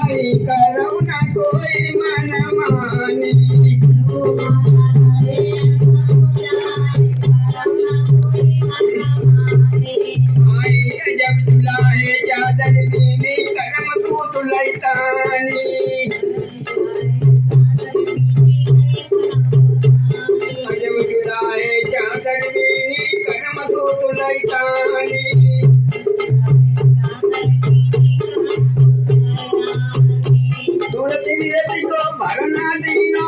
जाई करो ना कोई मनमानी। आई जब दुलाहे चादर बीनी करम सूत लैतानी। जब दुलाहे चादर बीनी करम सूत लैतानी। तुलसी को भरना दीनो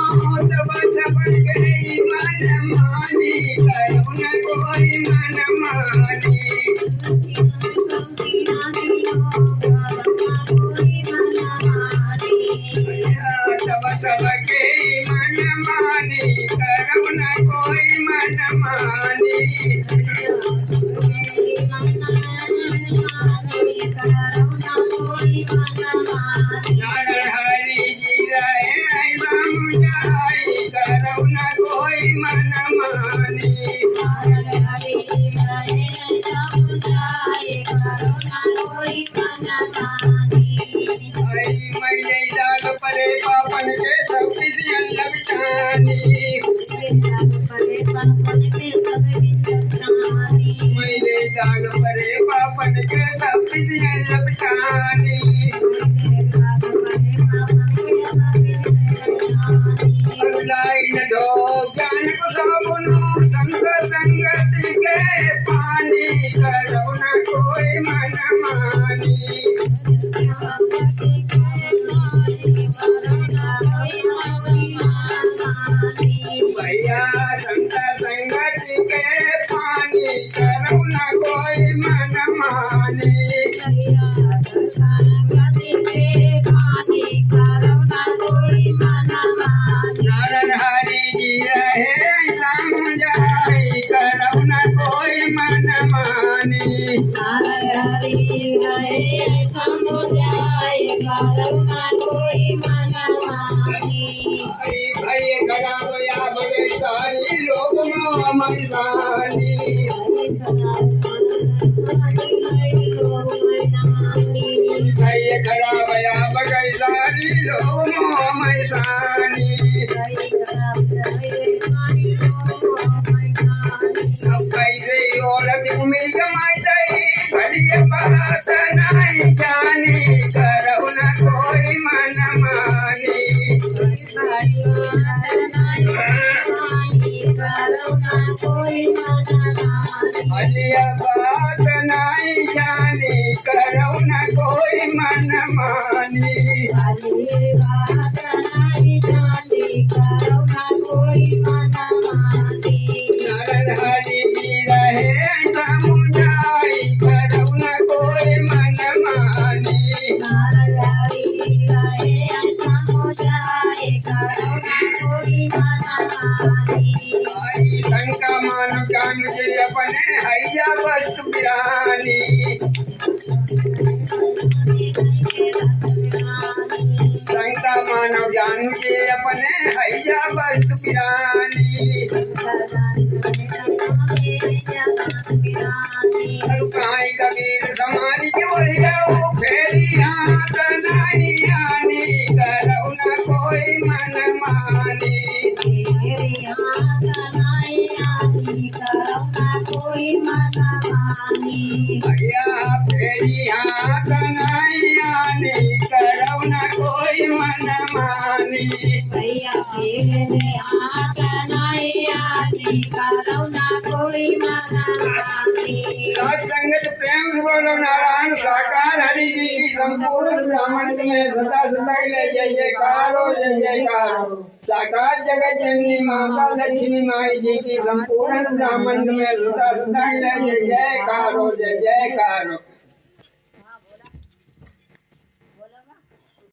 तब सबन गई मनमानी करो न कोई मनमानी। तब सबके मनमानी करो न कोई मनमानी। नारायण हरि जी रहे समुझाई करो न कोई मनमानी। मैले दाग परे पापन के सब विषय लबिटानी। मैले दाग परे पापन के सब विषय लबिटानी। लाई न दो ज्ञान को सबुनो संग संगति के पानी करो न कोई मनमानी। भैया संग संगति के पानी करो न कोई मनमानी। नारायण हरि जी रहे समझाई करो न कोई मनमानी। भैया गला गया बड़े सारी लोग ममदानी। भैया गला गया बड़े सारी लोग ममदानी। कैसे औरत मिल कमाई दई भलिया बात नहीं जानी करो न कोई मनमानी। भलिया बात नहीं जानी करो न कोई मनमानी। नारायण हरि जी रहे समुझाई करो न कोई मनमानी। शंका मानव जान के अपने हैया वस्तु बिरानी। शंका मानव जान के अपने हैया वस्तु बिरानी। काई कबीर समाधि के बोलिया फेरी हाथ नहीं आनी करो न कोई मनमानी। भैया फेरी हाथ नहीं आनी करो न कोई मनमानी। संगत प्रेम से बोलो नारायण साकार हरि जी की संपूर्ण ब्रह्मांड में सदा सदा के जय जयकार हो जय जयकार हो। साकार जगत जननी माता लक्ष्मी माई जी की संपूर्ण ब्रह्मांड में सदा सदा के जय जयकार हो जय जयकार हो।